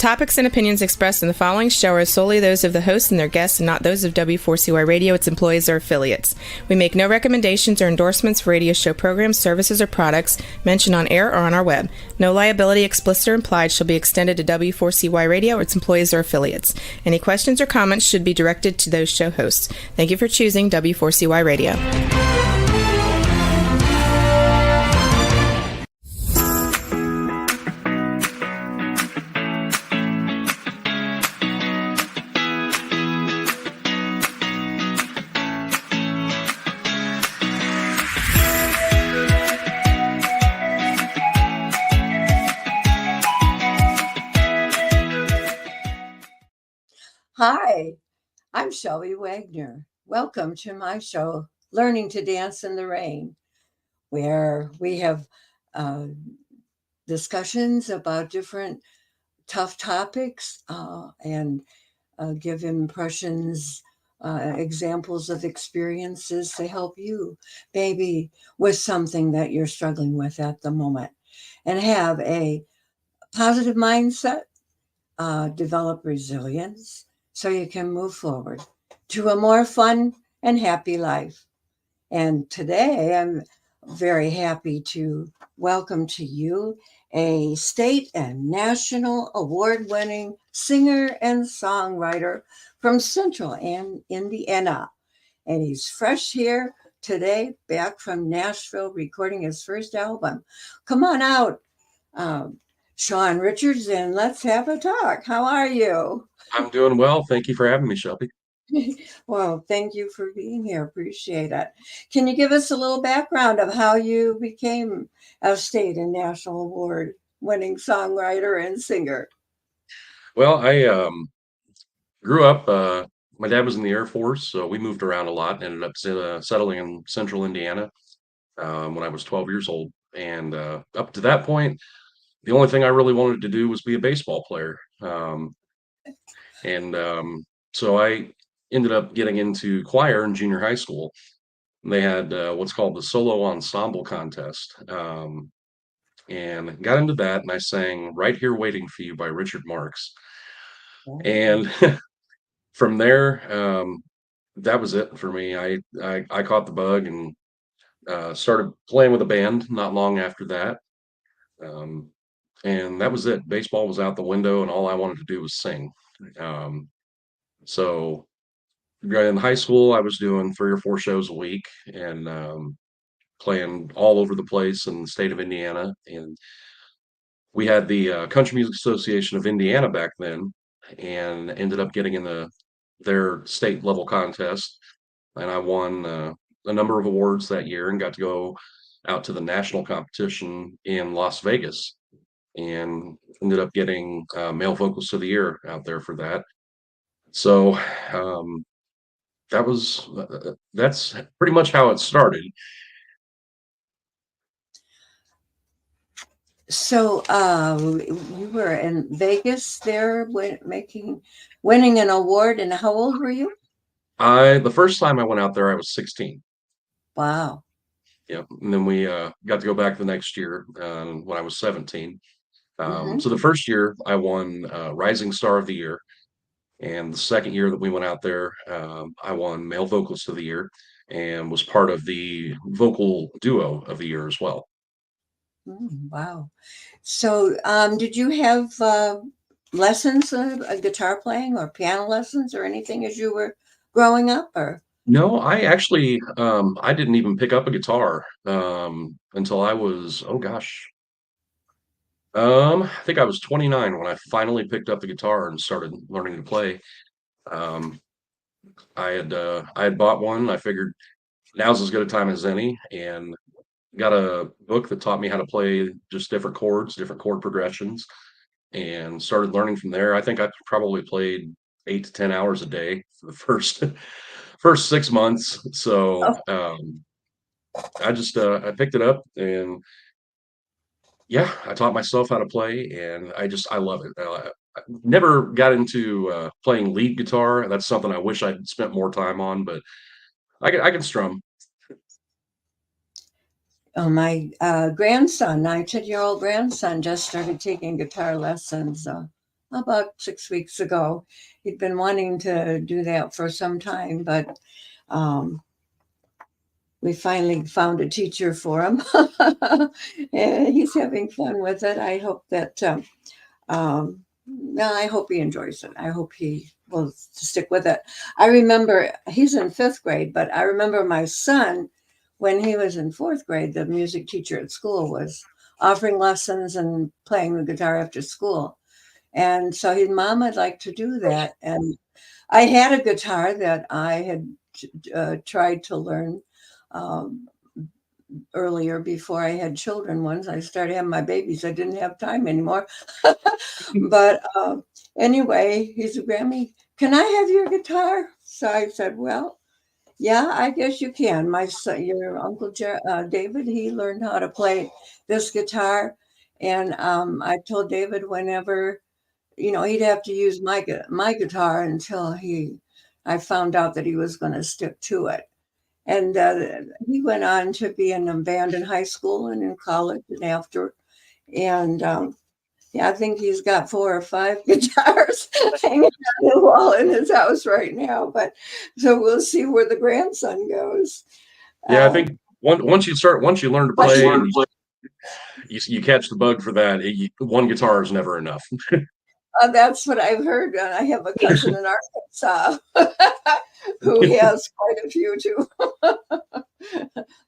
topics and opinions expressed in the following show are solely those of the host and their guests and not those of W4CY Radio, its employees, or affiliates. We make no recommendations or endorsements for radio show programs, services, or products mentioned on air or on our web. No liability, explicit or implied, shall be extended to W4CY Radio or its employees or affiliates. Any questions or comments should be directed to those show hosts. Thank you for choosing W4CY Radio. Hi, I'm Shelby Wagner. Welcome to my show, Learning to Dance in the Rain, where we have discussions about different tough topics and give impressions, examples of experiences to help you maybe with something that you're struggling with at the moment, and have a positive mindset, develop resilience, so you can move forward to a more fun and happy life. And today I'm very happy to welcome to you a state and national award-winning singer and songwriter from Central Indiana. And he's fresh here today, back from Nashville, recording his first album. Come on out, Shawn Richards, and let's have a talk. How are you? I'm doing well. Thank you for having me, Shelby. Well, thank you for being here. Appreciate it. Can you give us a little background of how you became a state and national award winning songwriter and singer? Well, I grew up, my dad was in the Air Force, so we moved around a lot, ended up settling in Central Indiana when I was 12 years old. And up to that point, the only thing I really wanted to do was be a baseball player. So I ended up getting into choir in junior high school. They had what's called the solo ensemble contest, and got into that. And I sang "Right Here Waiting for You" by Richard Marx. And from there, that was it for me. I caught the bug and started playing with a band not long after that. And that was it. Baseball was out the window, and all I wanted to do was sing. So in high school, I was doing 3 or 4 shows a week and playing all over the place in the state of Indiana. And we had the Country Music Association of Indiana back then, and ended up getting in their state level contest. And I won a number of awards that year and got to go out to the national competition in Las Vegas, and ended up getting Male Vocalist of the Year out there for that. So that's pretty much how it started. So you were in Vegas there winning an award, and how old were you? The first time I went out there, I was 16. Wow. Yep. And then we got to go back the next year when I was 17. Mhm. So the first year I won Rising Star of the Year. And the second year that we went out there, I won Male Vocalist of the Year and was part of the Vocal Duo of the Year as well. Wow. So did you have lessons of guitar playing or piano lessons or anything as you were growing up? Or No, I actually I didn't even pick up a guitar until I was, oh gosh, I think I was 29 when I finally picked up the guitar and started learning to play. Um, I had bought one. I figured now's as good a time as any, and got a book that taught me how to play just different chords, different chord progressions, and started learning from there. I think I probably played 8 to 10 hours a day for the first 6 months. So I picked it up, and yeah, I taught myself how to play, and I love it. I never got into playing lead guitar. That's something I wish I'd spent more time on, but I can strum. oh, my grandson, my 10-year-old grandson, just started taking guitar lessons about 6 weeks ago. He'd been wanting to do that for some time, but we finally found a teacher for him. And he's having fun with it. I hope that no, I hope he enjoys it. I hope he will stick with it. I remember he's in 5th grade, but I remember my son, when he was in 4th grade, the music teacher at school was offering lessons and playing the guitar after school. And so his mom would like to do that. And I had a guitar that I had tried to learn um, earlier before I had children. Once I started having my babies, I didn't have time anymore. But anyway, he said, Grammy, can I have your guitar? So I said, well, yeah, I guess you can. My son, your uncle David, he learned how to play this guitar. And I told David whenever, he'd have to use my guitar until I found out that he was going to stick to it. And he went on to be in a band in high school and in college and after. And yeah, I think he's got 4 or 5 guitars hanging on the wall in his house right now. But so we'll see where the grandson goes. Yeah, I think once you learn to play and you catch the bug for that, one guitar is never enough. That's what I've heard. And I have a cousin in Arkansas who has quite a few too,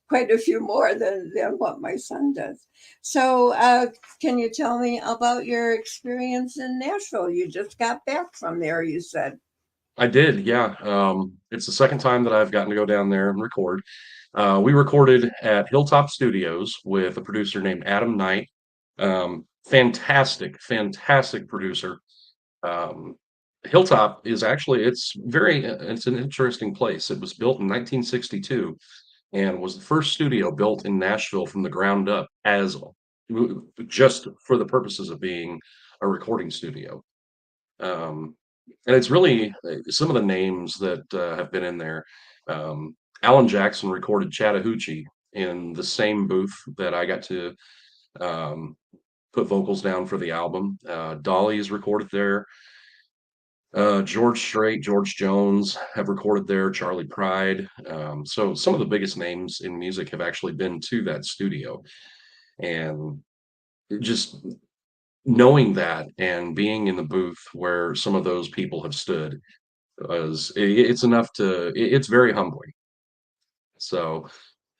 quite a few more than what my son does. So can you tell me about your experience in Nashville? You just got back from there, you said. I did, yeah. It's the second time that I've gotten to go down there and record. We recorded at Hilltop Studios with a producer named Adam Knight. Fantastic producer. Um, Hilltop is actually it's an interesting place. It was built in 1962 and was the first studio built in Nashville from the ground up as just for the purposes of being a recording studio. Um, and it's really some of the names that have been in there. Alan Jackson recorded Chattahoochee in the same booth that I got to um, put vocals down for the album. Dolly is recorded there. George Strait, George Jones have recorded there, Charlie Pride. So some of the biggest names in music have actually been to that studio. And just knowing that and being in the booth where some of those people have stood it's very humbling. So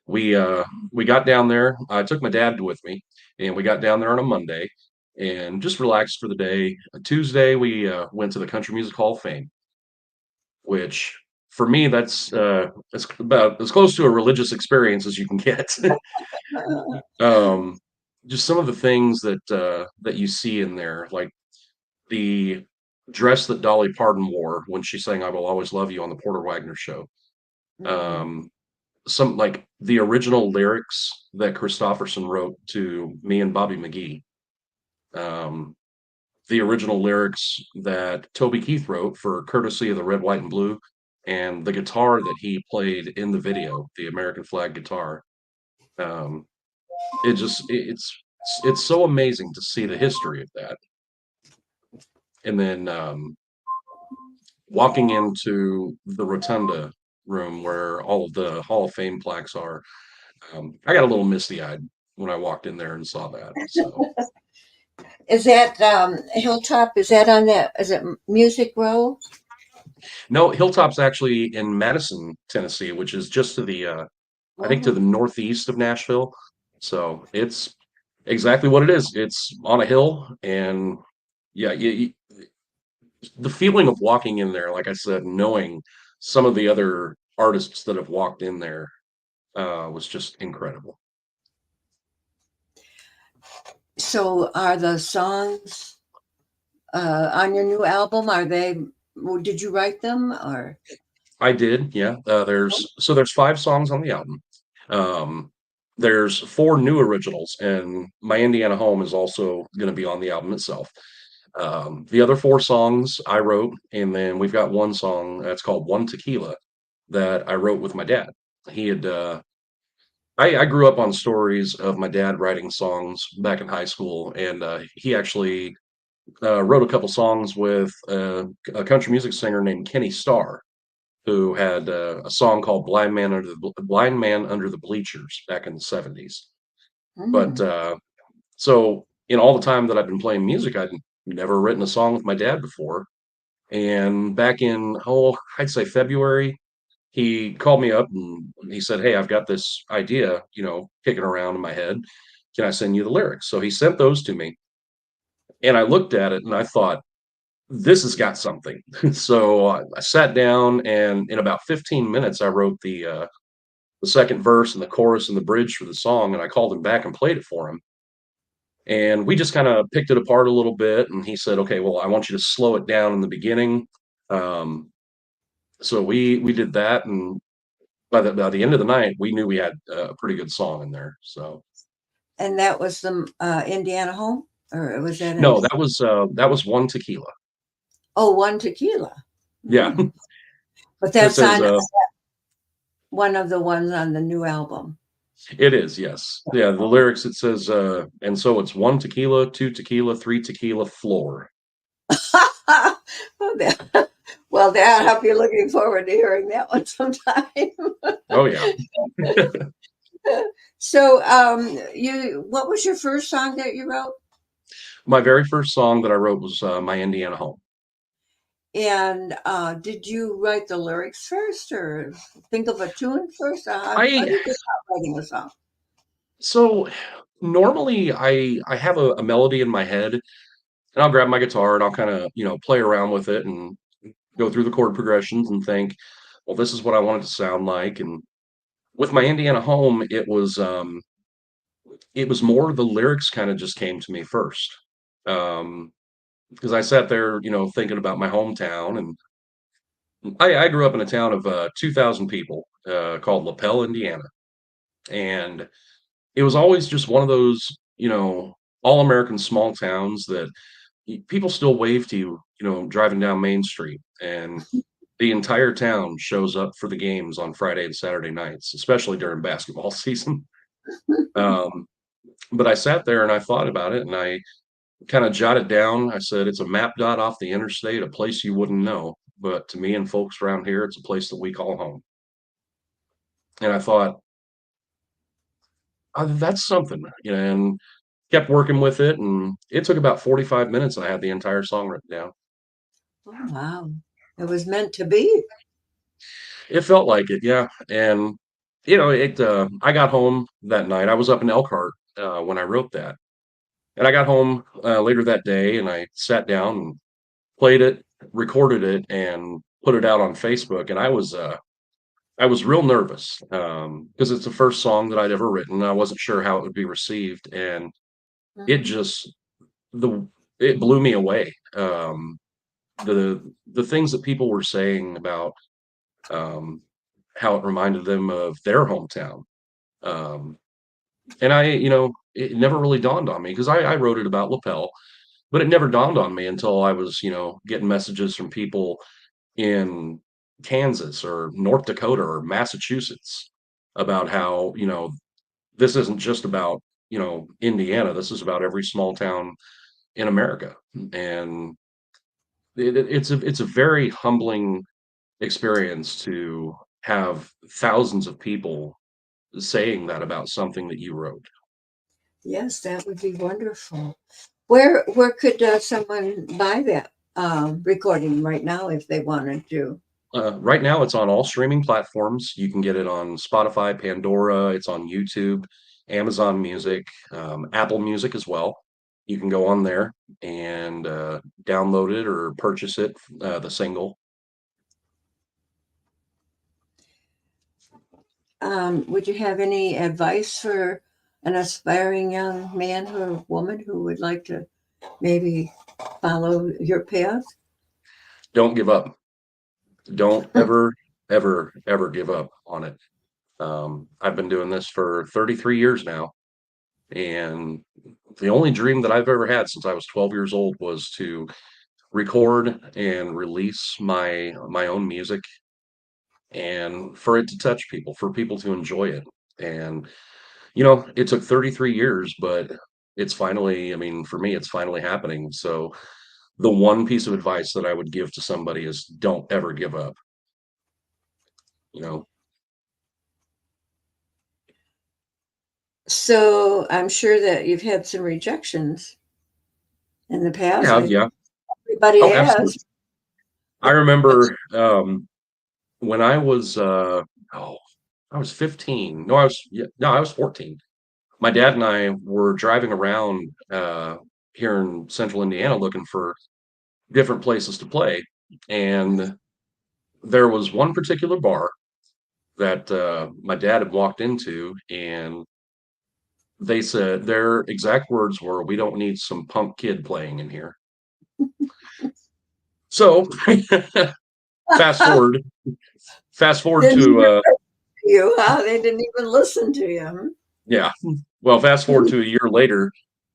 we got down there. I took my dad with me, and we got down there on a Monday and just relaxed for the day. Tuesday we went to the Country Music Hall of Fame, which for me that's about as close to a religious experience as you can get. um, just some of the things that you see in there, like the dress that Dolly Parton wore when she sang "I Will Always Love You" on the Porter Wagner show. Mhm. Um, some like the original lyrics that Christopherson wrote to me and Bobby McGee. Um, the original lyrics that Toby Keith wrote for Courtesy of the Red, White, and Blue, and the guitar that he played in the video, the American flag guitar. Um, it's so amazing to see the history of that. And then walking into the rotunda room where all of the Hall of Fame plaques are, I got a little misty-eyed when I walked in there and saw that. So Is that Hilltop? Is that on that? Is it Music Row? no, Hilltop's actually in Madison, Tennessee, which is just to the I think to the Mhm. northeast of Nashville. So it's exactly what it is. It's on a hill, and yeah, the feeling of walking in there, like I said, knowing some of the other artists that have walked in there was just incredible. So are the songs on your new album? Did you write them or? I did, yeah. There's 5 songs on the album. Um, there's 4 new originals, and My Indiana Home is also going to be on the album itself. The other 4 songs I wrote, and then we've got one song that's called One Tequila that I wrote with my dad. He had I grew up on stories of my dad writing songs back in high school, and he actually wrote a couple songs with a country music singer named Kenny Starr, who had a song called Blind Man Under the Bleachers back in the 70s. But Mm. so in all the time that I've been playing music, I'd never written a song with my dad before. And back in, oh, I'd say February, he called me up and he said, "Hey, I've got this idea, kicking around in my head. Can I send you the lyrics?" So he sent those to me, and I looked at it and I thought, this has got something. So I sat down, and in about 15 minutes, I wrote the second verse and the chorus and the bridge for the song, and I called him back and played it for him. And we just kind of picked it apart a little bit. And he said, "Okay, well, I want you to slow it down in the beginning." Um, so we did that, and by the end of the night, we knew we had a pretty good song in there. So And that was the Indiana home, or was that no, in? that was one tequila. Oh, one tequila. Yeah, Mm. But it that's says on one of the ones on the new album. it is, yes. Yeah, the lyrics, it says, and so it's one tequila, two tequila, three tequila, floor. Oh, well, that I'll be looking forward to hearing that one sometime. Oh yeah. So, what was your first song that you wrote? My very first song that I wrote was My Indiana Home. And did you write the lyrics first, or think of a tune first? Or how I do you go about writing a song? so normally I have a melody in my head, and I'll grab my guitar and I'll kind of, play around with it and go through the chord progressions and think, well, this is what I want it to sound like. And with My Indiana Home, it was more the lyrics kind of just came to me first. Because I sat there, thinking about my hometown, and I grew up in a town of 2,000 people called LaPel, Indiana, and it was always just one of those, all American small towns that people still wave to you, driving down Main Street, and the entire town shows up for the games on Friday and Saturday nights, especially during basketball season. Um, but I sat there and I thought about it, and I kind of jotted down. I said, "It's a map dot off the interstate, a place you wouldn't know. But to me and folks around here, it's a place that we call home." And I thought, that's something, and kept working with it. And it took about 45 minutes, and I had the entire song written down. Oh, wow, it was meant to be. It felt like it, yeah. And, I got home that night. I was up in Elkhart when I wrote that. And I got home later that day, and I sat down and played it, recorded it, and put it out on Facebook. And I was real nervous because it's the first song that I'd ever written. I wasn't sure how it would be received, and it Mhm. just the it blew me away. The things that people were saying about um, how it reminded them of their hometown, um, and it never really dawned on me because I wrote it about lapel, but it never dawned on me until I was getting messages from people in Kansas or North Dakota or Massachusetts about how, this isn't just about, Indiana. This is about every small town in America. And it's a very humbling experience to have thousands of people saying that about something that you wrote. Yes, that would be wonderful. Where could someone buy that recording right now if they wanted to? Right now, it's on all streaming platforms. You can get it on Spotify, Pandora. It's on YouTube, Amazon Music, Apple Music as well. You can go on there and download it or purchase it, the single. Would you have any advice for an aspiring young man or woman who would like to maybe follow your path? Don't give up. Don't ever, ever, ever give up on it. I've been doing this for 33 years now, and the only dream that I've ever had since I was 12 years old was to record and release my own music, and for it to touch people, for people to enjoy it. And it took 33 years, but it's finally, I mean, for me, it's finally happening. So the one piece of advice that I would give to somebody is don't ever give up. You know, So I'm sure that you've had some rejections in the past. yeah. Everybody Oh, has. absolutely. I remember when I was I was 15. No, I was 14. My dad and I were driving around here in central Indiana looking for different places to play. And there was one particular bar that my dad had walked into, and they said their exact words were, "We don't need some punk kid playing in here." So fast forward, fast forward Didn't to even listen to you, huh? They didn't even listen to you. yeah. Well, fast forward to a year later,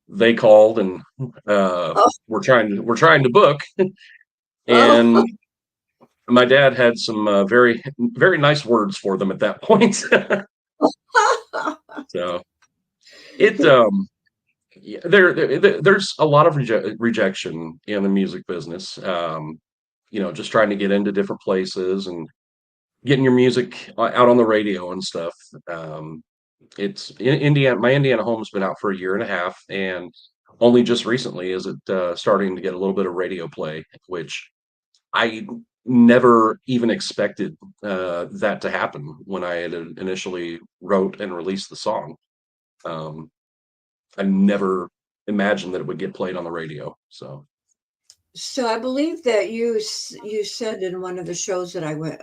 they called and Oh, we're trying to book, oh. and my dad had some very very nice words for them at that point. So it yeah, there's a lot of rejection in the music business. Just trying to get into different places and getting your music out on the radio and stuff. It's in Indiana. My Indiana home's been out for a year and a half, and only just recently is it starting to get a little bit of radio play, which I never even expected that to happen when I had initially wrote and released the song. Um, I never imagined that it would get played on the radio. So So I believe that you said in one of the shows that I went,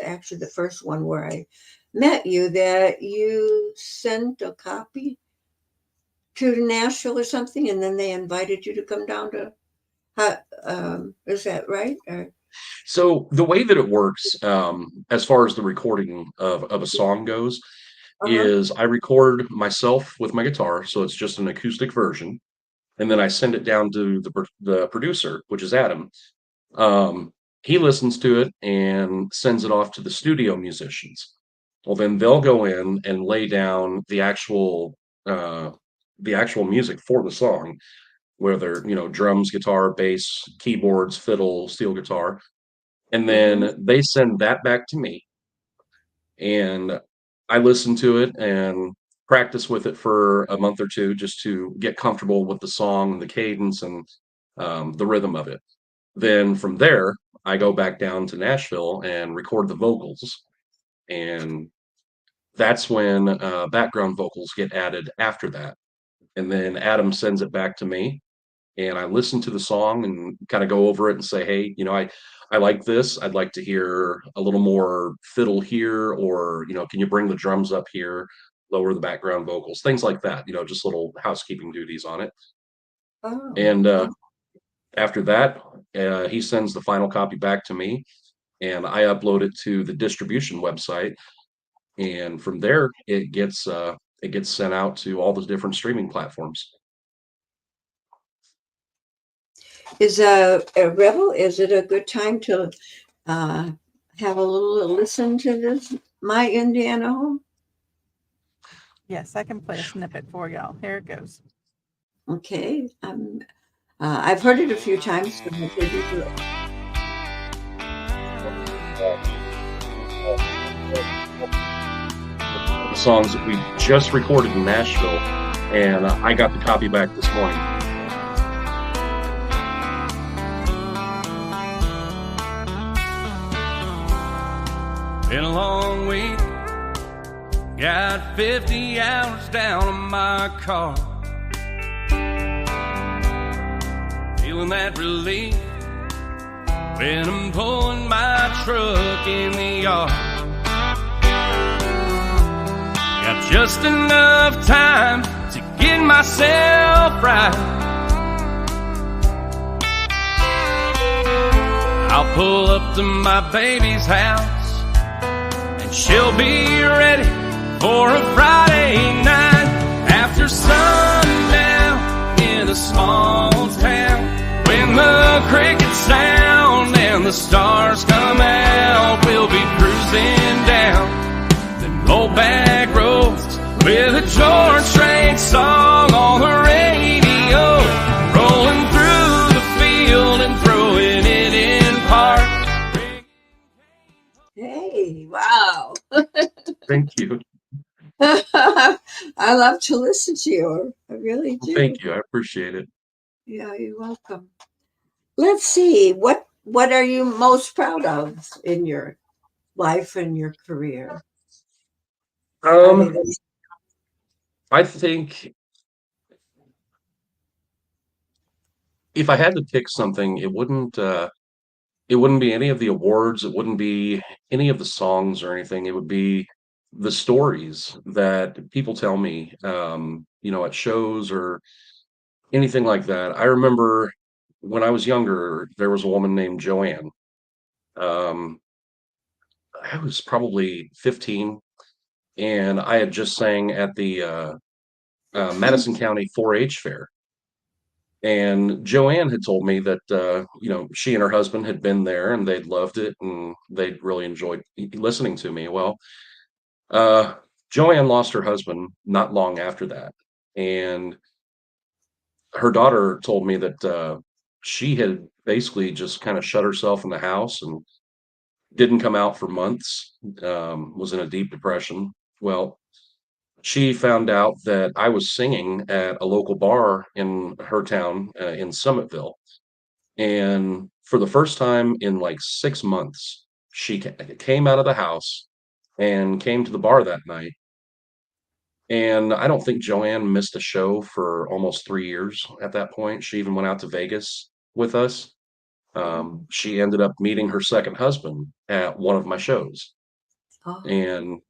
actually the first one where I met you, that you sent a copy to Nashville or something, and then they invited you to come down to. Is that right? so the way that it works, as far as the recording of a song goes, Uh-huh. is I record myself with my guitar, so it's just an acoustic version, and then I send it down to the producer, which is Adam. He listens to it and sends it off to the studio musicians. Well, then they'll go in and lay down the actual music for the song, whether drums, guitar, bass, keyboards, fiddle, steel guitar, and Mm-hmm. then they send that back to me, and I listen to it and practice with it for a month or two just to get comfortable with the song and the cadence and the rhythm of it. Then from there, I go back down to Nashville and record the vocals, and that's when background vocals get added after that. And then Adam sends it back to me, and I listen to the song and kind of go over it and say, "Hey, I like this. I'd like to hear a little more fiddle here, or can you bring the drums up here, lower the background vocals, things like that. Just little housekeeping duties on it." Oh, And oh. after that, he sends the final copy back to me, and I upload it to the distribution website, and from there it gets sent out to all the different streaming platforms. Is a Rebel? Is it a good time to uh, have a little listen to this? My Indiana Home. Yes, I can play a snippet for y'all. Here it goes. Okay. I've heard it a few times. So I'll take you through it. The songs that we just recorded in Nashville, and I got the copy back this morning. Been a long week, got 50 hours down on my car. Feeling that relief when I'm pulling my truck in the yard. Got just enough time to get myself right. I'll pull up to my baby's house, and she'll be ready for a Friday night. After sundown in a small town, when the crickets sound and the stars come out, we'll be cruising down them old back roads with a George Strait song on the radio. Hey, wow. Thank you. I love to listen to you. I really do. Thank you. I appreciate it. Yeah, you're welcome. Let's see. What are you most proud of in your life and your career? I mean, I think if I had to pick something, it wouldn't be any of the awards, it wouldn't be any of the songs or anything. It would be the stories that people tell me, at shows or anything like that. I remember when I was younger, there was a woman named Joanne. Um, I was probably 15, and I had just sang at the Madison County 4-H fair. And Joanne had told me that, she and her husband had been there and they'd loved it and they'd really enjoyed listening to me. Well, uh, Joanne lost her husband not long after that. And her daughter told me that she had basically just kind of shut herself in the house and didn't come out for months, was in a deep depression. Well, she found out that I was singing at a local bar in her town in Summitville. And for the first time in like 6 months, she came out of the house and came to the bar that night. And I don't think Joanne missed a show for almost 3 years at that point. She even went out to Vegas with us. She ended up meeting her second husband at one of my shows. oh, And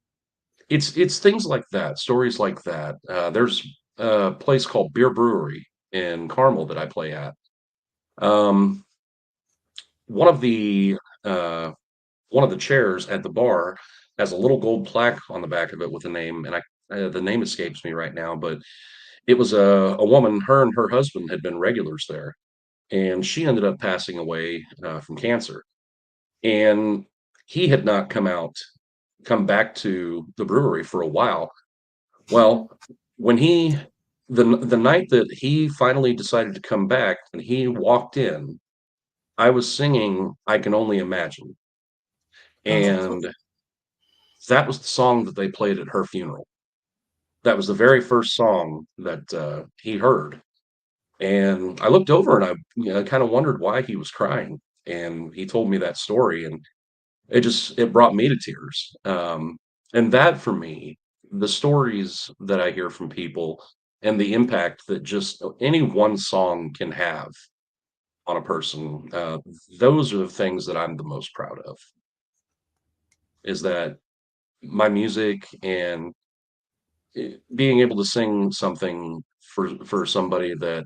it's things like that, stories like that. There's a place called Beer Brewery in Carmel that I play at. Um, one of the uh, one of the chairs at the bar has a little gold plaque on the back of it with a name, and the name escapes me right now, but it was a woman. Her and her husband had been regulars there, and she ended up passing away from cancer. And he had not come back to the brewery for a while. Well, when the night that he finally decided to come back and he walked in, I was singing "I Can Only Imagine," oh, and that was the song that they played at her funeral. That was the very first song that he heard. And I looked over and I kind of wondered why he was crying. And he told me that story, and it brought me to tears. And that for me, the stories that I hear from people and the impact that just any one song can have on a person, those are the things that I'm the most proud of. Is that my music and being able to sing something for somebody that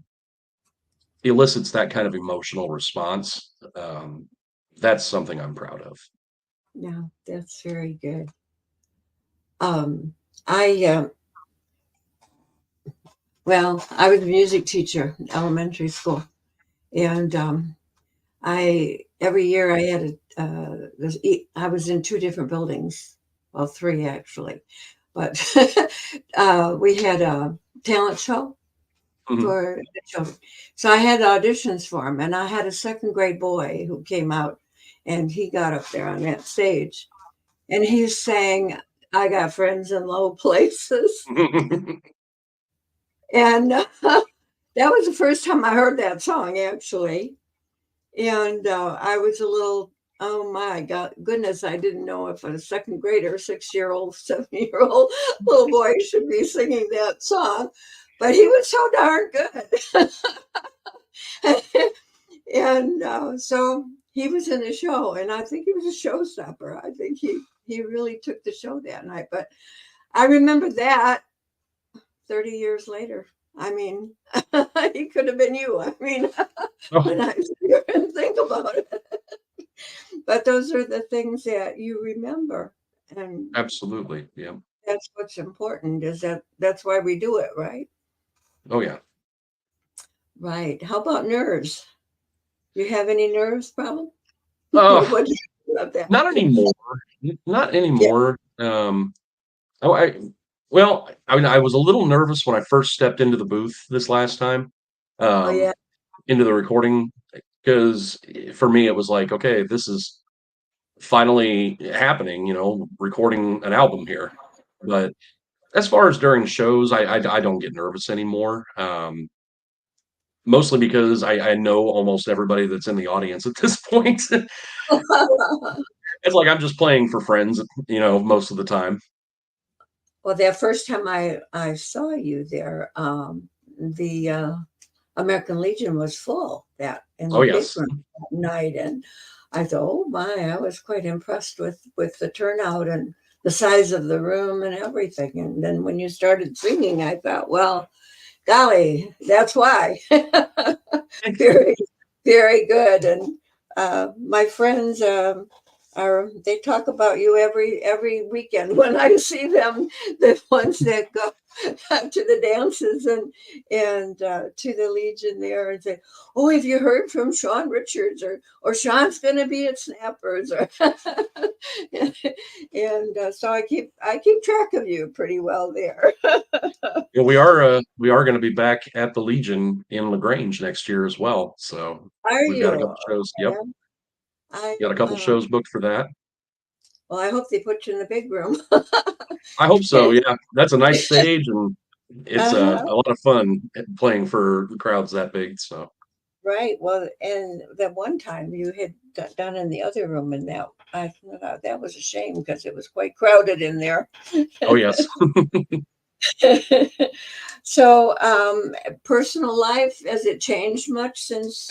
elicits that kind of emotional response, that's something I'm proud of. yeah, that's very good. Um, I well, I was a music teacher in elementary school, and I every year I had I was in two different buildings, well, three actually, but we had a talent show Mhm. for the children. So I had auditions for him, and I had a second grade boy who came out, and he got up there on that stage, and he sang, "I got friends in low places," and that was the first time I heard that song actually, and I was a little. Oh my God, goodness, I didn't know if a second grader, 6-year-old, 7-year-old little boy should be singing that song, but he was so darn good. And so he was in the show, and I think he was a showstopper. I think he really took the show that night. But I remember that 30 years later. I mean, he could have been you. I mean, Oh, when I was here and think about it. But those are the things that you remember, and absolutely. Yeah. that's what's important. Is that's why we do it, right? Oh, yeah. Right. How about nerves? You have any nerves problem? Oh, What do you think about that? not anymore. Not Yeah. anymore. Oh, well, I mean, I was a little nervous when I first stepped into the booth this last time, Oh yeah. um, into the recording, because for me, it was like, okay, this is finally happening, recording an album here. But as far as during shows, I don't get nervous anymore. Mostly because I know almost everybody that's in the audience at this point. It's like I'm just playing for friends, most of the time. Well, that first time I saw you there, the American Legion was full that in Oh, the big yes. room that night, and I thought, oh my, I was quite impressed with the turnout and the size of the room and everything. And then when you started singing, I thought, well, golly, that's why. Very, very good. And my friends they talk about you every weekend when I see them, the ones that go to the dances and to the Legion there, and say, "Oh, have you heard from Shawn Richards or Shawn's going to be at Snappers?" Or and so I keep track of you pretty well there. Yeah, we are going to be back at the Legion in LaGrange next year as well. So Are we've got a you? couple shows. Yep, Yeah. I got a couple shows booked for that. Well, I hope they put you in the big room. I hope so. Yeah, that's a nice stage, and it's Uh-huh. a lot of fun playing for crowds that big. So, Right. Well, and that one time you had done in the other room, and that I thought that was a shame because it was quite crowded in there. oh yes. So, personal life, has it changed much since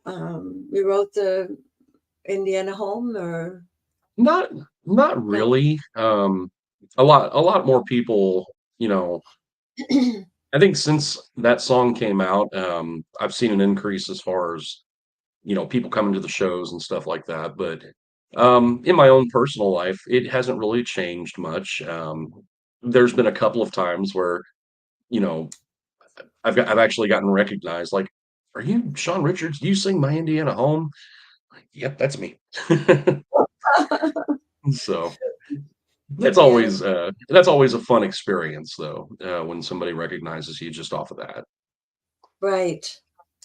you wrote the Indiana Home, or Not not no? really. A lot more people, I think since that song came out, I've seen an increase as far as, people coming to the shows and stuff like that. But in my own personal life, it hasn't really changed much. There's been a couple of times where, you know, I've actually gotten recognized, like, "Are you Shawn Richards? Do you sing My Indiana Home?" Like, "Yep, that's me." So Yeah. that's always a fun experience though, when somebody recognizes you just off of that. Right.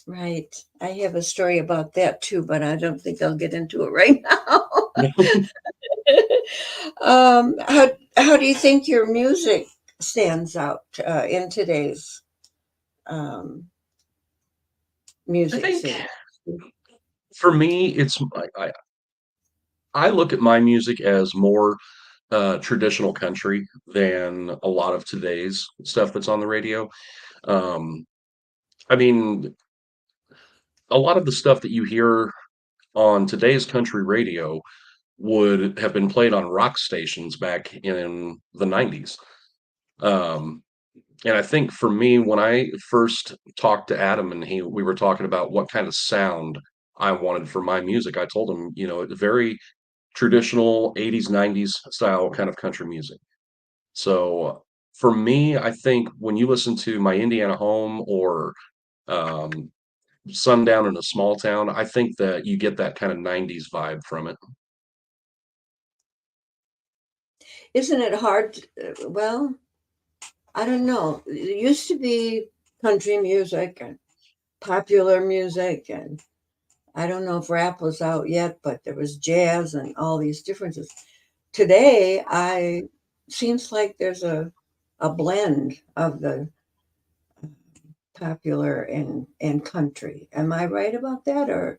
Right. I have a story about that too, but I don't think I'll get into it right now. How do you think your music stands out in today's um, I music think scene? for me, I look at my music as more traditional country than a lot of today's stuff that's on the radio. Um, I mean, a lot of the stuff that you hear on today's country radio would have been played on rock stations back in the 90s. Um, and I think for me, when I first talked to Adam and we were talking about what kind of sound I wanted for my music, I told him, very traditional 80s, 90s style kind of country music. So for me, I think when you listen to My Indiana Home or um, Sundown in a Small Town, I think that you get that kind of 90s vibe from it. Isn't it hard? Well, I don't know. It used to be country music and popular music, and I don't know if rap was out yet, but there was jazz and all these differences. Today, I seems like there's a blend of the popular and country. Am I right about that, or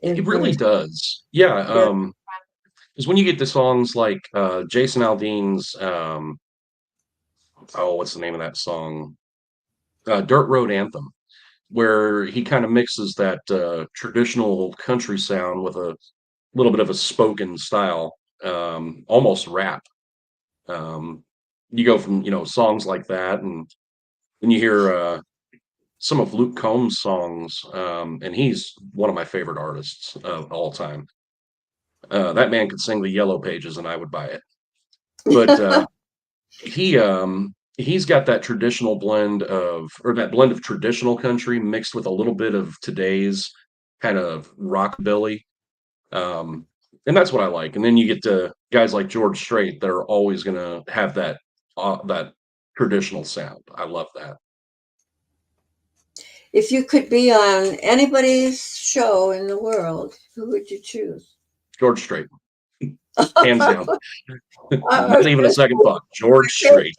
It is really there? does. Yeah. Yeah. Because when you get the songs like Jason Aldean's, oh, what's the name of that song? Dirt Road Anthem, where he kind of mixes that traditional country sound with a little bit of a spoken style, almost rap. Um, you go from, songs like that, and then you hear some of Luke Combs' songs, and he's one of my favorite artists of all time. That man could sing the Yellow Pages, and I would buy it. But he's got that traditional blend or that blend of traditional country mixed with a little bit of today's kind of rockabilly. Um, and that's what I like. And then you get to guys like George Strait that are always going to have that traditional sound. I love that. If you could be on anybody's show in the world, who would you choose? George Strait, hands down. I was Not even a just second thought. George Strait.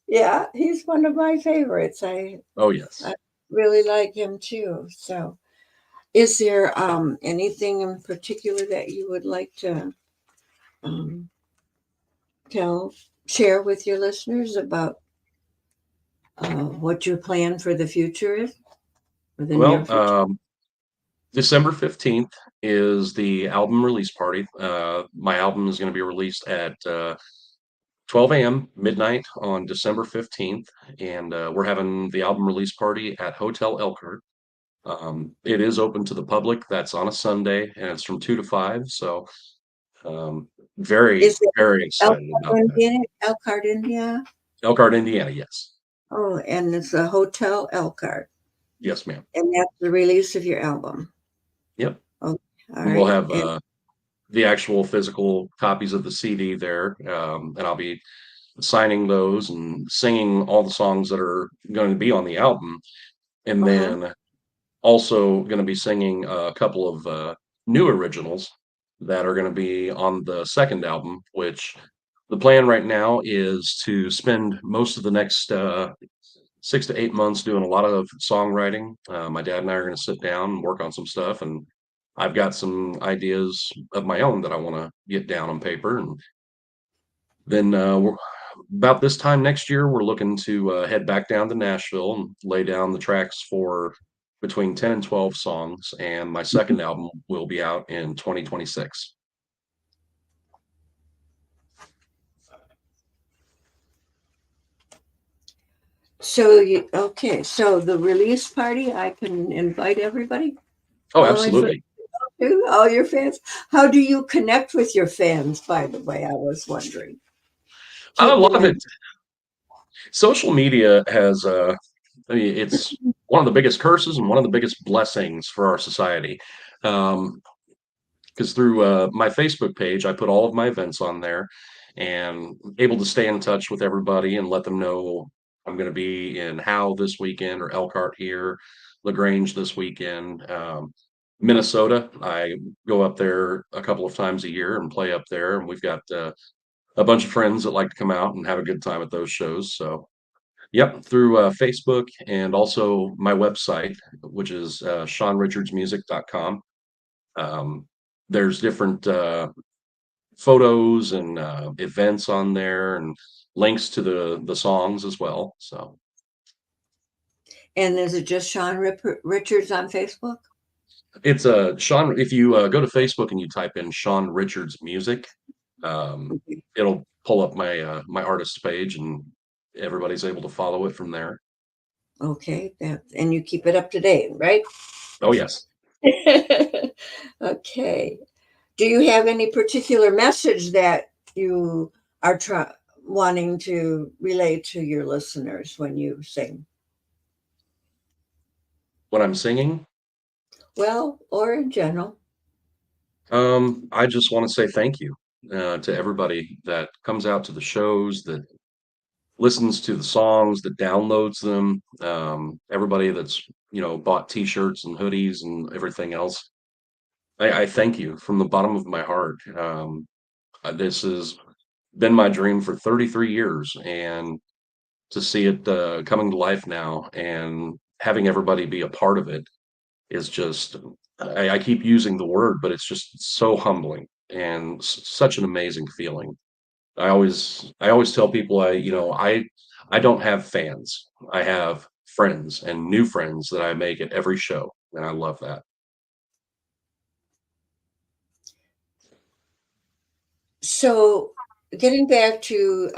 Yeah, he's one of my favorites. Oh yes. I really like him too. So, is there anything in particular that you would like to um, share with your listeners about what your plan for the future is, or the near Well, future? December 15th is the album release party. My album is going to be released at 12 a.m. midnight on December 15th, and we're having the album release party at Hotel Elkhart. It is open to the public. That's on a Sunday, and it's from 2 to 5. So, very, Is it very excited about that. Elkhart, India? Elkhart, Indiana, yes. Oh, and it's a Hotel Elkhart, Yes, ma'am. and that's the release of your album. Yep. Oh, all And we'll right. have And the actual physical copies of the CD there, and I'll be signing those and singing all the songs that are going to be on the album, and uh-huh. then also going to be singing a couple of new originals that are going to be on the second album, which the plan right now is to spend most of the next 6 to 8 months doing a lot of songwriting. My dad and I are going to sit down and work on some stuff, and I've got some ideas of my own that I want to get down on paper. And then about this time next year, we're looking to head back down to Nashville and lay down the tracks for between 10 and 12 songs. And my second album will be out in 2026. So so the release party, I can invite everybody, Oh, all my friends, absolutely. all your fans. How do you connect with your fans, by the way? I was wondering. A Keep lot them of in. it, social media has, I mean, it's one of the biggest curses and one of the biggest blessings for our society. Because through my Facebook page, I put all of my events on there and able to stay in touch with everybody and let them know I'm going to be in Howe this weekend or Elkhart here, LaGrange this weekend. Minnesota, I go up there a couple of times a year and play up there. And we've got a bunch of friends that like to come out and have a good time at those shows. So, yep, through Facebook and also my website, which is ShawnRichardsMusic.com. Um, there's different photos and events on there and links to the songs as well. So And is it just Shawn Richards on Facebook? it's Shawn. If you go to Facebook and you type in Shawn Richards Music, Okay. it'll pull up my my artist page and everybody's able to follow it from there. Okay, and you keep it up to date, right? Oh yes. Okay. Do you have any particular message that you are wanting to relay to your listeners when you sing? When I'm singing, Well, or in general. I just want to say thank you to everybody that comes out to the shows, that listens to the songs, that downloads them. Everybody that's bought T-shirts and hoodies and everything else. I thank you from the bottom of my heart. This has been my dream for 33 years, and to see it coming to life now and having everybody be a part of it is just. I keep using the word, but it's just so humbling and such an amazing feeling. I always tell people I don't have fans. I have friends and new friends that I make at every show, and I love that. So, getting back to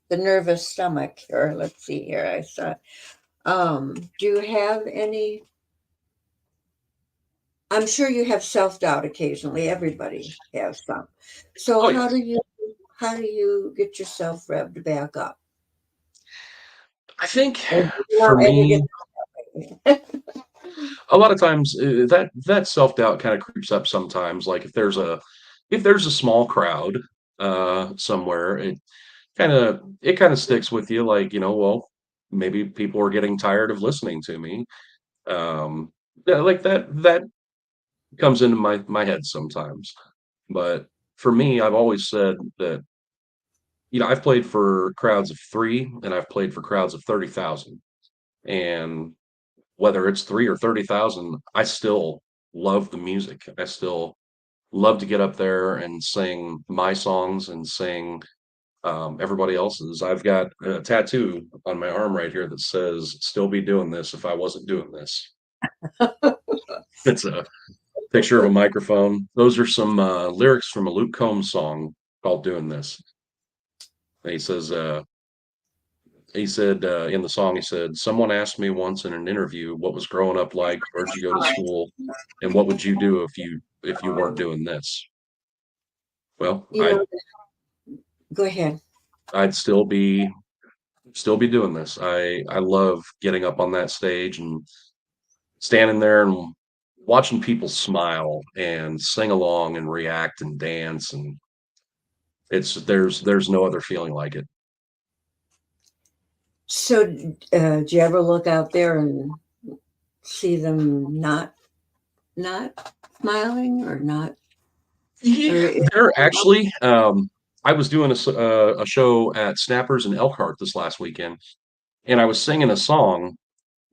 the nervous stomach, or let's see here, I saw. Do you have any? I'm sure you have self-doubt occasionally. Everybody has some. So Oh how yes. do you get yourself revved back up? I think Or do you for not ever me, get a lot of times that self-doubt kind of creeps up sometimes. Like if there's a small crowd somewhere, it kind of sticks with you. Like well, maybe people are getting tired of listening to me. Um, yeah, like that comes into my head sometimes. But for me, I've always said that, I've played for crowds of 3 and I've played for crowds of 30,000. And whether it's 3 or 30,000, I still love the music. I still love to get up there and sing my songs and sing everybody else's. I've got a tattoo on my arm right here that says, "Still be doing this if I wasn't doing this." It's a picture of a microphone. Those are some lyrics from a Luke Combs song called "Doing This." And he said in the song, he said, "Someone asked me once in an interview what was growing up like, where'd you go to school, and what would you do if you weren't doing this?" Well, You know, go ahead. I'd still be doing this. I love getting up on that stage and standing there and watching people smile and sing along and react and dance, and there's no other feeling like it. So, do you ever look out there and see them not smiling or not? Yeah, they're actually. I was doing a show at Snappers in Elkhart this last weekend, and I was singing a song,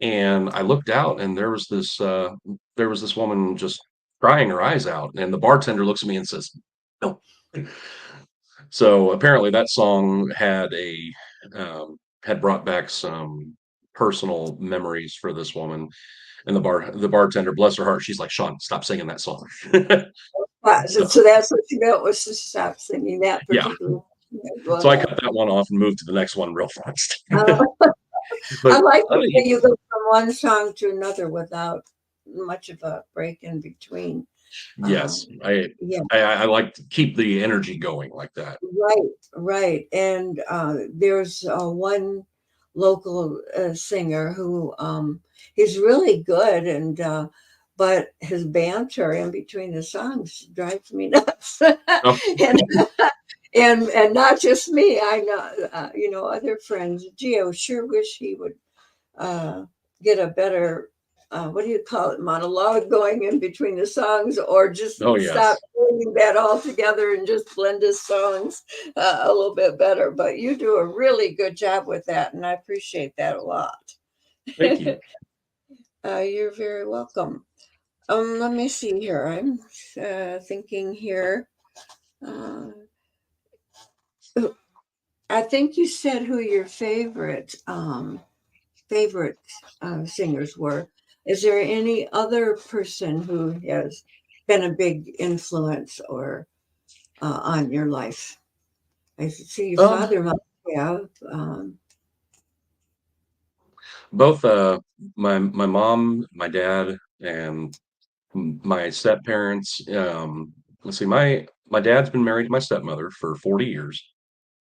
and I looked out, and there was this woman just crying her eyes out, and the bartender looks at me and says, "No." So apparently, that song had brought back some personal memories for this woman, and the bartender, bless her heart, she's like, "Shawn, stop singing that song." So that's what you meant, was to stop singing that Yeah. particular. So I cut that one off and moved to the next one real fast. I like the way you go from one song to another without much of a break in between. Yes, Yeah, I like to keep the energy going like that. right. And there's one local singer who he's really good, and but his banter in between the songs drives me nuts. Oh, And not just me. I know, other friends. Gee, I sure wish he would get a better what do you call it, monologue going in between the songs, or just oh stop yes. doing that altogether and just blend his songs a little bit better. But you do a really good job with that, and I appreciate that a lot. Thank you. You're very welcome. Let me see here. I'm thinking here. Uh, I think you said who your favorite singers were. Is there any other person who has been a big influence or on your life? I see your Um, father must have. Both my mom, my dad, and my step parents. Let's see, my dad's been married to my stepmother for 40 years,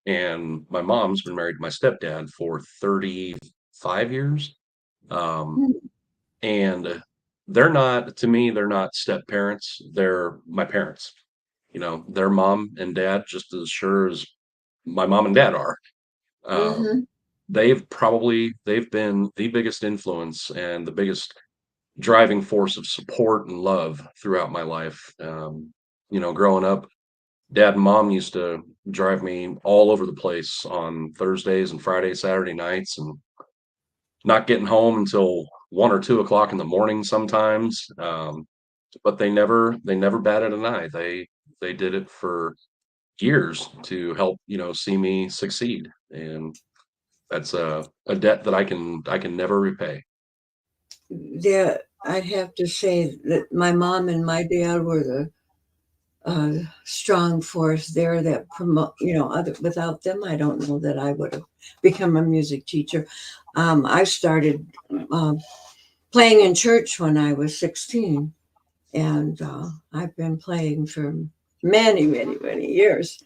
and my mom's been married to my stepdad for 35 years. Um, Hmm. and they're not, to me, they're not step parents. They're my parents. Their mom and dad, just as sure as my mom and dad are. Um, Mm-hmm. they've been the biggest influence and the biggest driving force of support and love throughout my life. Growing up, dad and mom used to drive me all over the place on Thursdays and Friday, Saturday nights, and not getting home until 1 or 2 o'clock in the morning sometimes. But they never batted an eye. They did it for years to help, see me succeed. And that's a debt that I can never repay. Yeah, I'd have to say that my mom and my dad were the strong force there that promote. Without them, I don't know that I would have become a music teacher. I started playing in church when I was 16, and I've been playing for many, many, many years.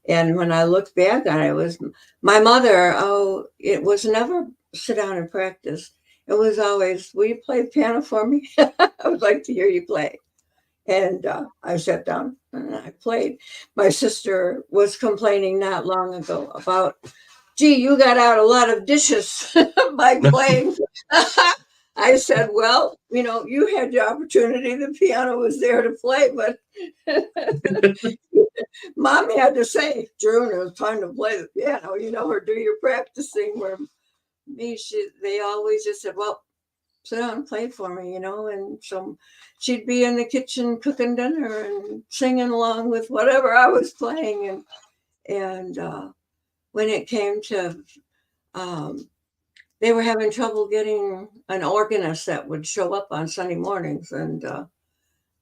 And when I look back on it, was my mother. Oh, it was never sit down and practice. It was always, will you play the piano for me? I would like to hear you play. And I sat down and I played. My sister was complaining not long ago about, gee, you got out a lot of dishes by playing. I said, well, you had the opportunity. The piano was there to play, but Mom had to say, Drew, it was time to play the piano, or do your practicing. Where they always just said, well, sit down and play for me, and so she'd be in the kitchen cooking dinner and singing along with whatever I was playing. And when it came to, they were having trouble getting an organist that would show up on Sunday mornings. And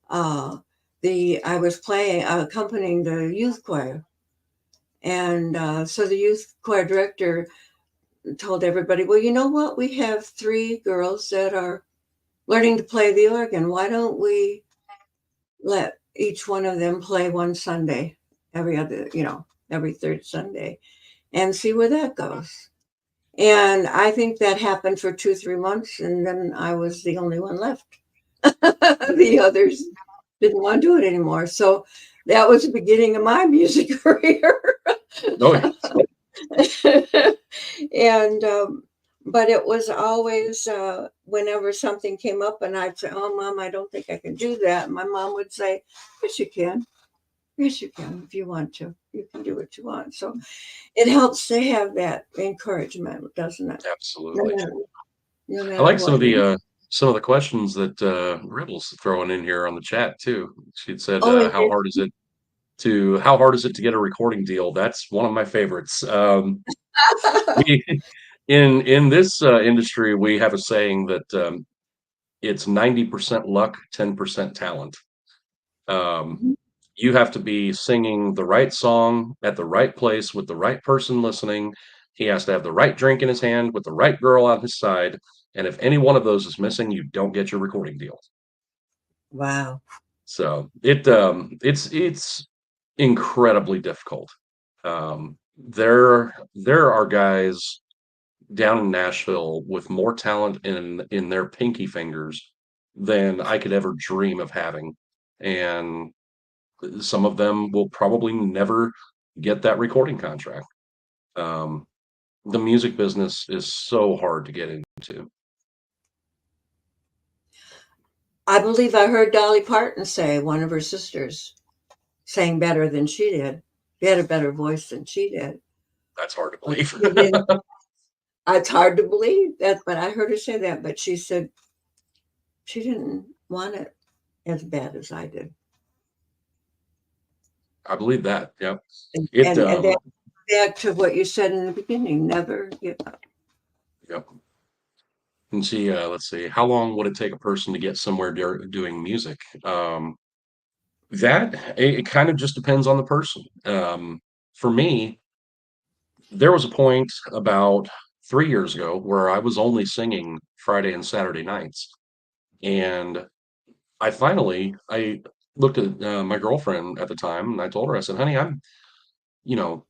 I was accompanying the youth choir. And so the youth choir director told everybody, well, you know what? We have 3 girls that are learning to play the organ. Why don't we let each one of them play one Sunday, every 3rd Sunday, and see where that goes? And I think that happened for 2-3 months, and then I was the only one left. The others didn't want to do it anymore. So that was the beginning of my music career. Oh, And but it was always whenever something came up and I'd say, oh, Mom, I don't think I can do that. My mom would say, yes, you can. Yes, you can. If you want to, you can do what you want. So it helps to have that encouragement, doesn't it? absolutely. No I matter like some what. of the questions that Riddle's throwing in here on the chat too. She'd said, Oh, it how hard is it to get a recording deal? That's one of my favorites. We in this industry, we have a saying that it's 90% luck, 10% talent. You have to be singing the right song at the right place with the right person listening. He has to have the right drink in his hand with the right girl on his side. And if any one of those is missing, you don't get your recording deal. Wow. So it's incredibly difficult. There are guys down in Nashville with more talent in their pinky fingers than I could ever dream of having. And some of them will probably never get that recording contract. The music business is so hard to get into. I believe I heard Dolly Parton say one of her sisters sang better than she did. She had a better voice than she did. That's hard to But believe. she didn't. It's hard to believe that, but I heard her say that. But she said she didn't want it as bad as I did. I believe that. Yep. And It that back to what you said in the beginning, never give up. Yep. And see, let's see, how long would it take a person to get somewhere doing music? It kind of just depends on the person. For me, there was a point about 3 years ago where I was only singing Friday and Saturday nights, and I looked at my girlfriend at the time, and I told her, I said, "Honey, I'm, you know,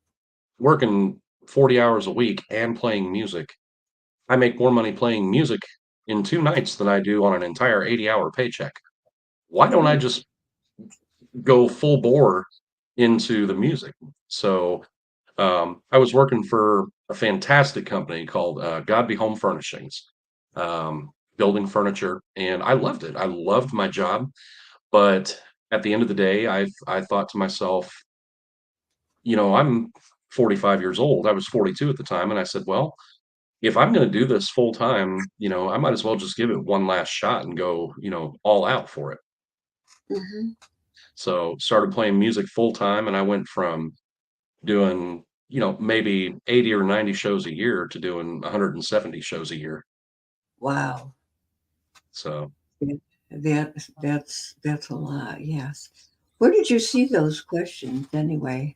working 40 hours a week and playing music. I make more money playing music in 2 nights than I do on an entire 80-hour paycheck. Why don't I Right. just go full bore into the music?" So, I was working for a fantastic company called, Godby Home Furnishings, building furniture, and I loved it. I loved my job, but at the end of the day, I thought to myself, I'm 45 years old. I was 42 at the time, and I said, "Well, if I'm gonna do this full time, I might as well just give it one last shot and go, all out for it." Mhm. So, started playing music full time, and I went from doing, maybe 80 or 90 shows a year to doing 170 shows a year. Wow. So, That's a lot. Yes. Where did you see those questions anyway?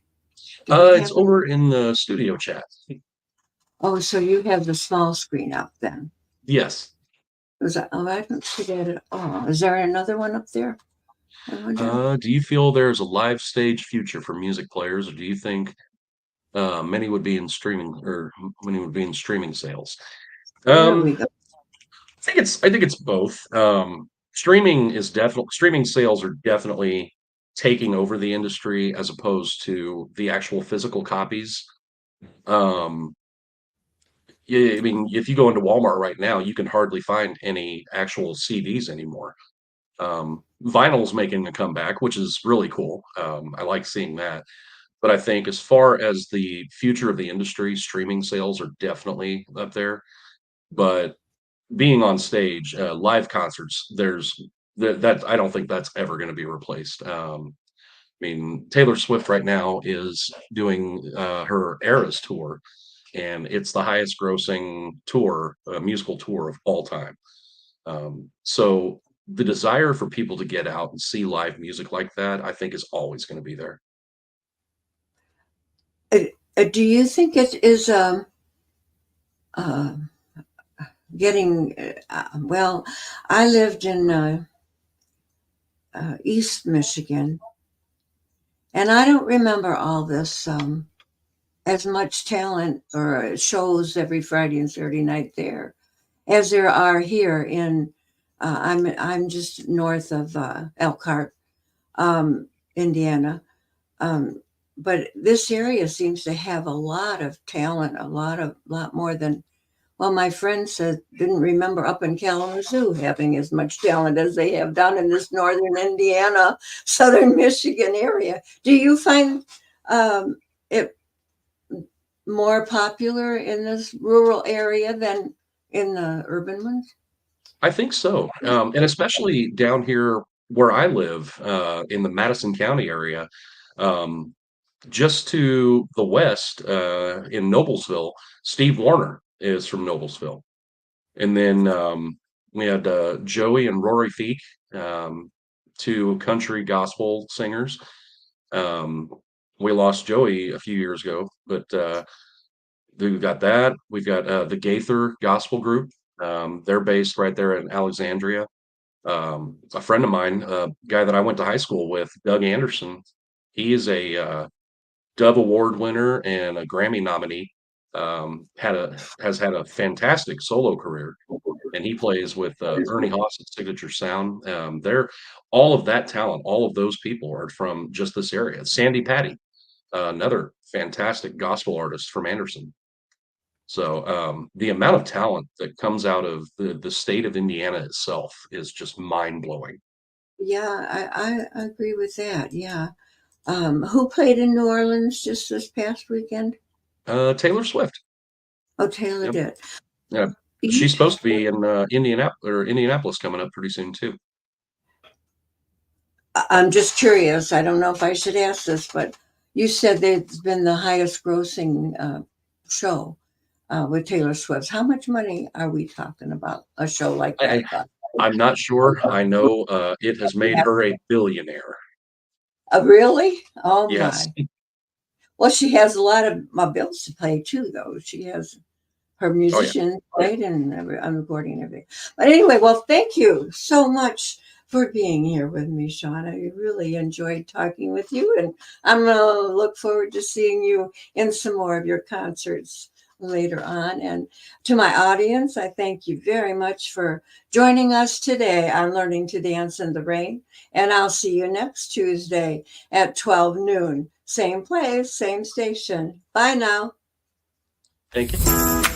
Do you it's have them? over in the studio chat. Oh, so you have the small screen up then. Yes. I don't see that at all. Is there another one up there? I wonder. Do you feel there's a live stage future for music players, or do you think many would be in streaming, or many would be in streaming sales? There we Um, go. I think it's both. Streaming sales are definitely taking over the industry as opposed to the actual physical copies. Um, yeah, I mean, if you go into Walmart right now, you can hardly find any actual CDs anymore. Vinyl's making a comeback, which is really cool. I like seeing that. But I think as far as the future of the industry, streaming sales are definitely up there. But being on stage, live concerts, there's that I don't think that's ever going to be replaced. I mean, Taylor Swift right now is doing her Eras tour, and it's the highest grossing tour, musical tour of all time. So the desire for people to get out and see live music like that, I think, is always going to be there. Do you think it is uh, getting well? I lived in East Michigan, and I don't remember all this as much talent or shows every Friday and Saturday night there as there are here in. I'm just north of Elkhart, Indiana. Um, but this area seems to have a lot of talent, a lot more than, well, my friend said, didn't remember up in Kalamazoo having as much talent as they have down in this northern Indiana, southern Michigan area. Do you find it more popular in this rural area than in the urban ones? I think so, and especially down here where I live in the Madison County area. Um, just to the west in Noblesville, Steve Warner is from Noblesville. And then we had Joey and Rory Feek, two country gospel singers. Um, we lost Joey a few years ago, but we've got that. We've got the Gaither Gospel Group. They're based right there in Alexandria. A friend of mine, a guy that I went to high school with, Doug Anderson, he is a Dove Award winner and a Grammy nominee. Has had a fantastic solo career, and he plays with Ernie Haas at Signature Sound. They're all of that talent, all of those people are from just this area. Sandy Patty, another fantastic gospel artist from Anderson. So the amount of talent that comes out of the state of Indiana itself is just mind blowing. Yeah, I agree with that. Yeah. Who played in New Orleans just this past weekend? Taylor Swift. Oh, Taylor Yep. did. Yeah, she's supposed to be in Indianapolis coming up pretty soon too. I'm just curious. I don't know if I should ask this, but you said that it's been the highest grossing show with Taylor Swift. How much money are we talking about a show like that? I'm not sure. I know it has made her a billionaire. Really? Oh Yes. my. Well, she has a lot of my bills to pay too, though. She has her Oh yeah. musician played and I'm recording and everything. But anyway, well, thank you so much for being here with me, Shawn. I really enjoyed talking with you, and I'm going to look forward to seeing you in some more of your concerts later on. And to my audience, I thank you very much for joining us today on Learning to Dance in the Rain. And I'll see you next Tuesday at 12 noon. Same place, same station. Bye now. Thank you.